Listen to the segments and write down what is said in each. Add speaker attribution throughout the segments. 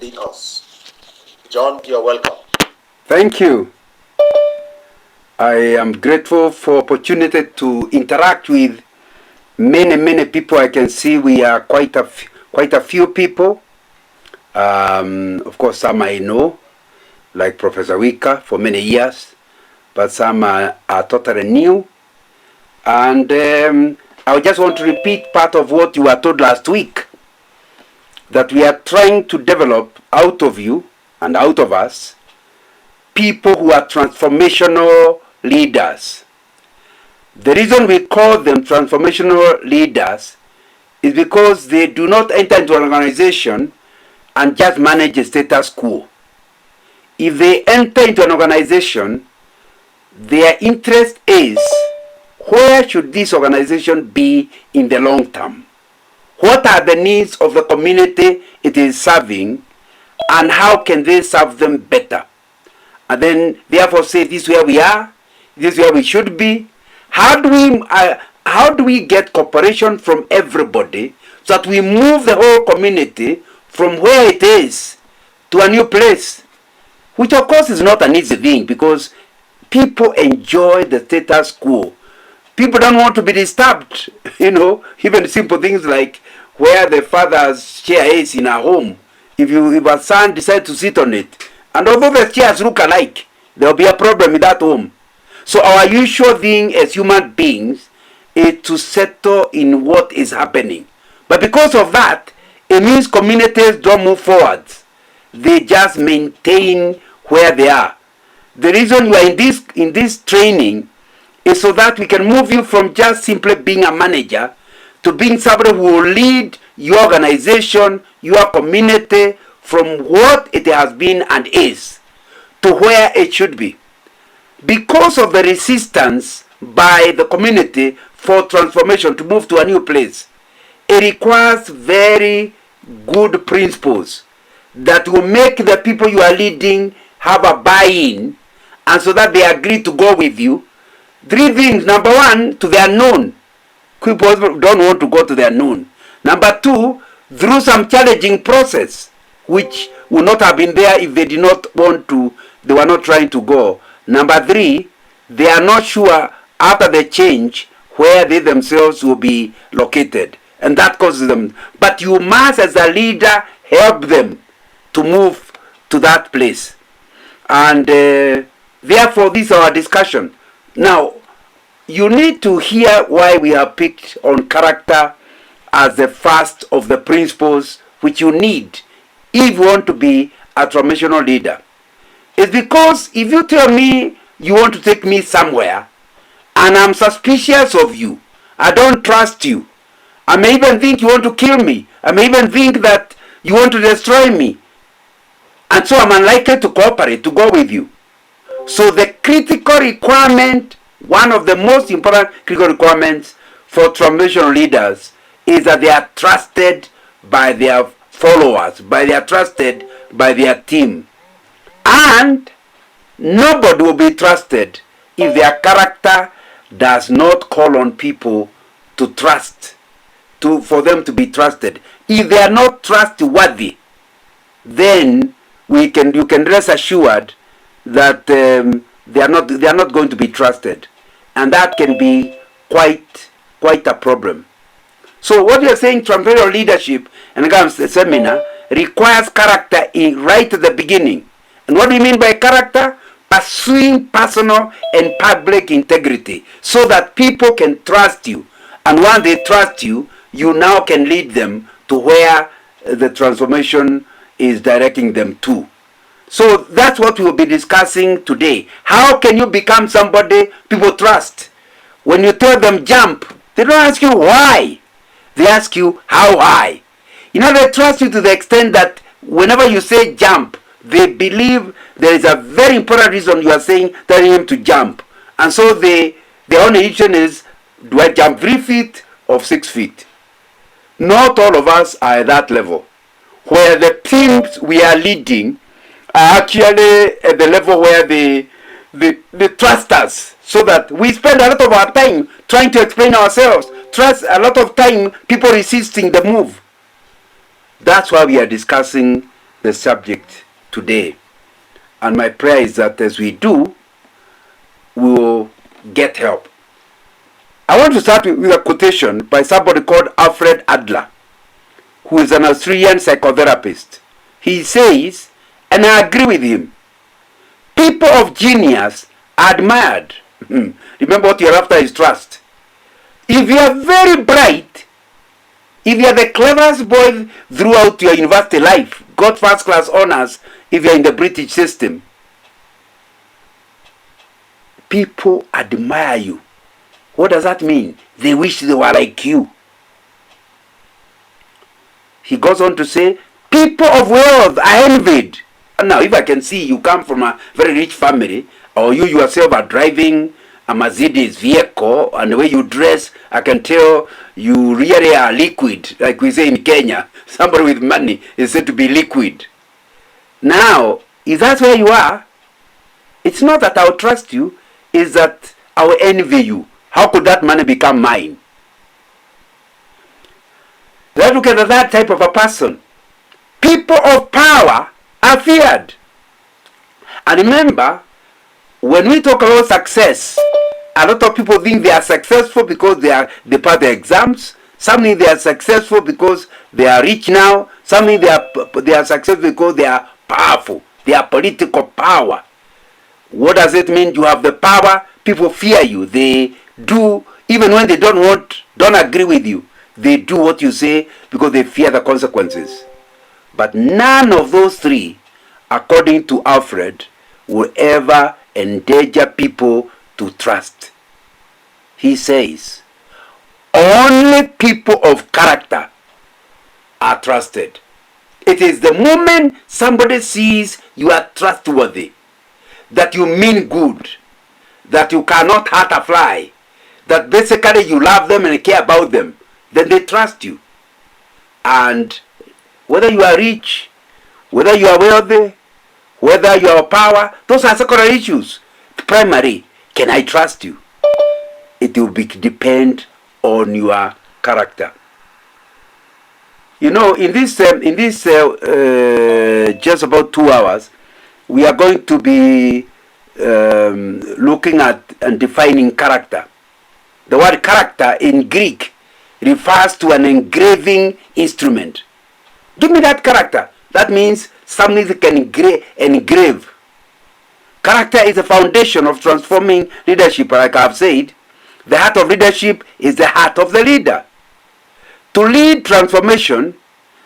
Speaker 1: lead us. John, you're welcome.
Speaker 2: Thank you. I am grateful for opportunity to interact with many people. I can see we are quite a few people. Of course, some I know, like Professor Wika for many years, but some are totally new. And I just want to repeat part of what you were told last week, that we are trying to develop out of you and out of us people who are transformational leaders. The reason we call them transformational leaders is because they do not enter into an organization and just manage a status quo. If they enter into an organization, their interest is, where should this organization be in the long term? What are the needs of the community it is serving, and how can they serve them better? And then therefore say, this is where we are, this is where we should be. How do we get cooperation from everybody so that we move the whole community from where it is to a new place? Which of course is not an easy thing, because people enjoy the status quo. People don't want to be disturbed, even simple things like where the father's chair is in a home. If a son decides to sit on it, and although the chairs look alike, there will be a problem in that home. So our usual thing as human beings is to settle in what is happening. But because of that, it means communities don't move forward. They just maintain where they are. The reason you are in this training is so that we can move you from just simply being a manager to being somebody who will lead your organization, your community, from what it has been and is to where it should be. Because of the resistance by the community for transformation to move to a new place, it requires very good principles that will make the people you are leading have a buy-in, and so that they agree to go with you. Three things. Number one, to the unknown. People don't want to go to the unknown. Number two, through some challenging process, which would not have been there if they did not want to, they were not trying to go. Number three, they are not sure after the change where they themselves will be located. And that causes them. But you must, as a leader, help them to move to that place. And therefore, this is our discussion. Now, you need to hear why we have picked on character as the first of the principles which you need if you want to be a transformational leader. It's because if you tell me you want to take me somewhere and I'm suspicious of you, I don't trust you, I may even think you want to kill me, I may even think that you want to destroy me, and so I'm unlikely to cooperate, to go with you. So the critical requirement, one of the most important critical requirements for transformational leaders, is that they are trusted by their followers, they are trusted by their team. And nobody will be trusted if their character does not call on people to trust, for them to be trusted. If they are not trustworthy, then you can rest assured that they are not going to be trusted, and that can be quite a problem. So what you're saying, transformational leadership, and again, the seminar requires character right at the beginning. And what do you mean by character? Pursuing personal and public integrity, so that people can trust you, and once they trust you, you now can lead them to where the transformation is directing them to. So that's what we will be discussing today. How can you become somebody people trust? When you tell them jump, they don't ask you why. They ask you how high. They trust you to the extent that whenever you say jump, they believe there is a very important reason you are telling him to jump. And so their only decision is, do I jump 3 feet or 6 feet? Not all of us are at that level, where the teams we are leading are actually at the level where they trust us, so that we spend a lot of our time trying to explain ourselves, a lot of time people resisting the move. That's why we are discussing the subject today. And my prayer is that as we do, we will get help. I want to start with a quotation by somebody called Alfred Adler, who is an Australian psychotherapist. He says, and I agree with him, people of genius are admired. Remember, what you're after is trust. If you are very bright, if you are the cleverest boy throughout your university life, got first class honors if you are in the British system, people admire you. What does that mean? They wish they were like you. He goes on to say, people of wealth are envied. And now, if I can see you come from a very rich family, or you yourself are driving a Mercedes vehicle, and the way you dress, I can tell you really are liquid, like we say in Kenya. Somebody with money is said to be liquid. Now, if that's where you are, it's not that I'll trust you, it's that I'll envy you. How could that money become mine? Let's look at that type of a person. People of power are feared. And remember, when we talk about success, a lot of people think they are successful because they pass the exams. Some think they are successful because they are rich now. Some think they are successful because they are powerful. They are political power. What does it mean? You have the power. People fear you. They do, even when they don't agree with you, they do what you say because they fear the consequences. But none of those three, according to Alfred, will ever endanger people to trust. He says, only people of character are trusted. It is the moment somebody sees you are trustworthy, that you mean good, that you cannot hurt a fly, that basically you love them and care about them, then they trust you. And whether you are rich, whether you are wealthy, whether you are power, those are secondary issues. Primary, can I trust you? It will depend on your character. You know, in this just about 2 hours, we are going to be looking at and defining character. The word character in Greek refers to an engraving instrument. Give me that character. That means something that can engrave. Character is the foundation of transforming leadership. Like I've said, the heart of leadership is the heart of the leader. To lead transformation,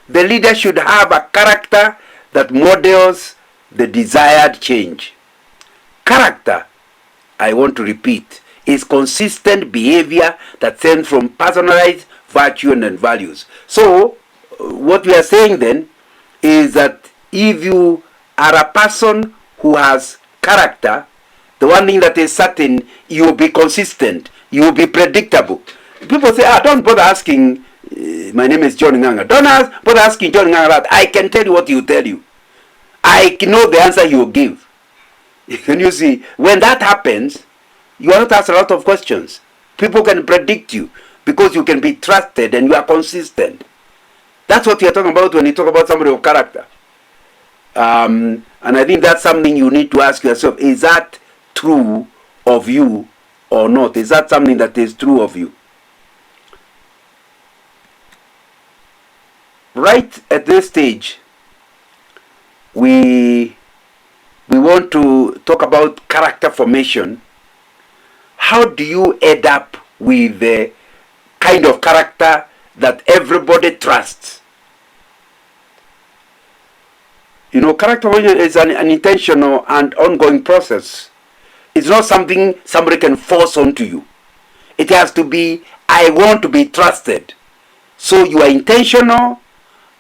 Speaker 2: the leader should have a character that models the desired change. Character, I want to repeat, is consistent behavior that stems from personalized virtue and values. So, what we are saying then is that if you are a person who has character, the one thing that is certain, you will be consistent, you will be predictable. People say, don't bother asking, my name is John Nganga. Don't bother asking John Nganga that. I can tell you what he will tell you. I know the answer he will give. Can you see? When that happens, you are not asked a lot of questions. People can predict you because you can be trusted and you are consistent. That's what you are talking about when you talk about somebody of character. And I think that's something you need to ask yourself. Is that true of you or not? Is that something that is true of you? Right at this stage, we want to talk about character formation. How do you end up with the kind of character that everybody trusts? You know, character formation is an intentional and ongoing process. It's not something somebody can force onto you. It has to be, I want to be trusted. So you are intentional,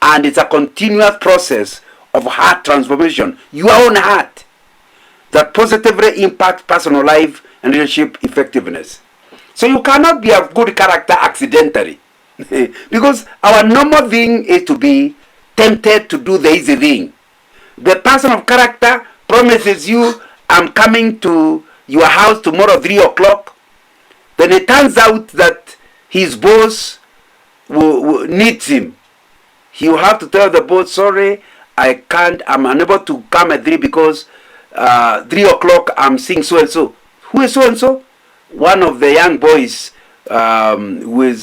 Speaker 2: and it's a continuous process of heart transformation, your own heart, that positively impacts personal life and leadership effectiveness. So you cannot be of good character accidentally. Because our normal thing is to be tempted to do the easy thing. The person of character promises you, I'm coming to your house tomorrow 3 o'clock. Then it turns out that his boss needs him. He will have to tell the boss, sorry, I'm unable to come at 3 because 3 o'clock I'm seeing so and so. Who is so and so? One of the young boys who is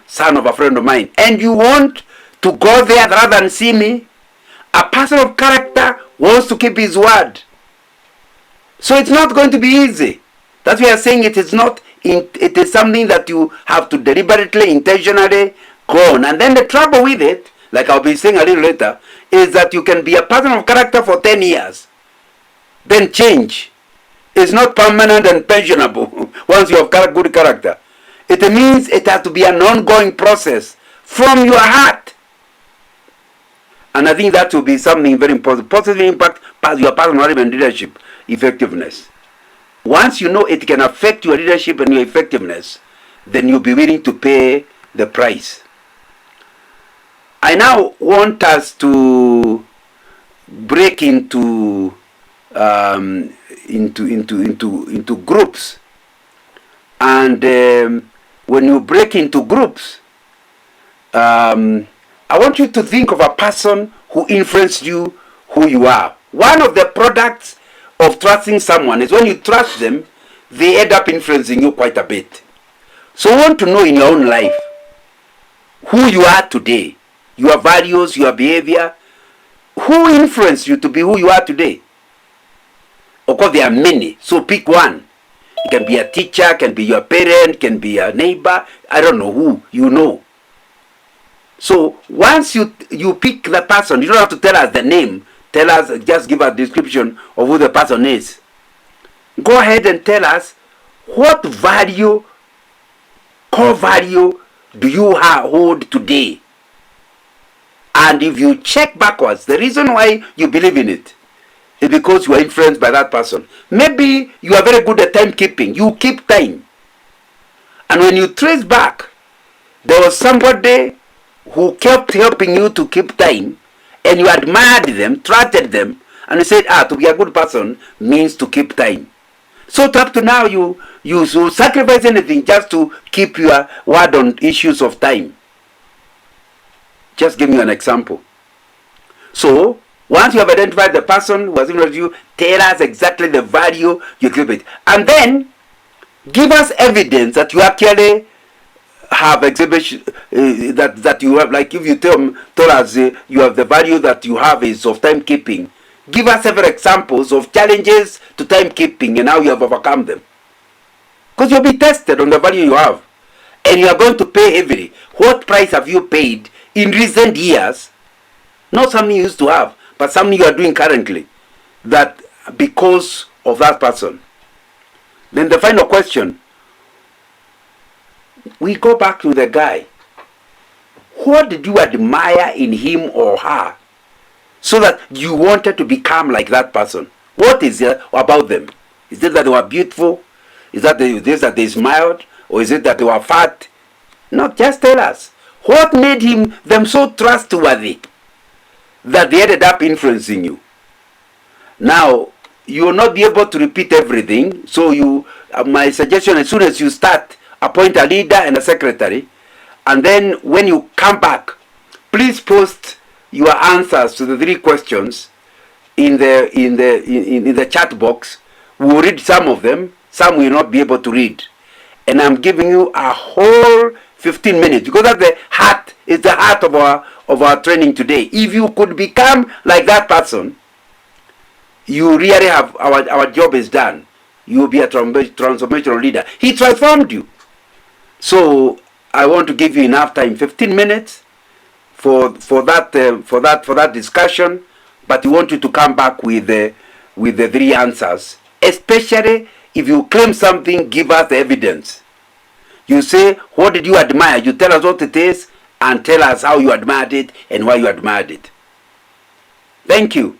Speaker 2: son of a friend of mine. And you want to go there rather than see me? A person of character wants to keep his word. So it's not going to be easy. That's why I'm saying it is not. It is something that you have to deliberately, intentionally go on. And then the trouble with it, like I'll be saying a little later, is that you can be a person of character for 10 years. Then change. It's not permanent and pensionable once you have good character. It means it has to be an ongoing process from your heart. And I think that will be something very important. Positive impact past your personal and leadership effectiveness. Once you know it can affect your leadership and your effectiveness, then you'll be willing to pay the price. I now want us to break into groups. And when you break into groups, I want you to think of a person who influenced you, who you are. One of the products of trusting someone is when you trust them, they end up influencing you quite a bit. So I want to know in your own life who you are today, your values, your behavior. Who influenced you to be who you are today? Of course, there are many, so pick one. It can be a teacher, can be your parent, can be a neighbor. I don't know who, you know. So once you pick the person, you don't have to tell us the name. Tell us, just give a description of who the person is. Go ahead and tell us what value, core value, do you hold today? And if you check backwards, the reason why you believe in it is because you are influenced by that person. Maybe you are very good at timekeeping. You keep time. And when you trace back, there was somebody who kept helping you to keep time, and you admired them, trusted them, and you said, to be a good person means to keep time. So up to now, you will sacrifice anything just to keep your word on issues of time. Just give me an example. So once you have identified the person who has influenced you, tell us exactly the value you give it. And then give us evidence that you actually have exhibition that you have. Like if you tell us you have the value that you have is of timekeeping, give us several examples of challenges to timekeeping and how you have overcome them. Because you'll be tested on the value you have, and you are going to pay heavily. What price have you paid in recent years? Not something you used to have, but something you are doing currently, that because of that person. Then the final question, we go back to the guy. What did you admire in him or her so that you wanted to become like that person? What is it about them? Is it that they were beautiful? Is that they smiled? Or is it that they were fat? No, just tell us. What made them so trustworthy that they ended up influencing you? Now, you will not be able to repeat everything. So my suggestion, as soon as you start, appoint a leader and a secretary, and then when you come back, please post your answers to the 3 questions in the chat box. We will read some of them, some we will not be able to read. And I'm giving you a whole 15 minutes because that's the heart of our training today. If you could become like that person, you really have our job is done. You will be a transformational leader. He transformed you. So I want to give you enough time, 15 minutes, for that discussion. But we want you to come back with the 3 answers. Especially if you claim something, give us the evidence. You say, what did you admire? You tell us what it is and tell us how you admired it and why you admired it. Thank you.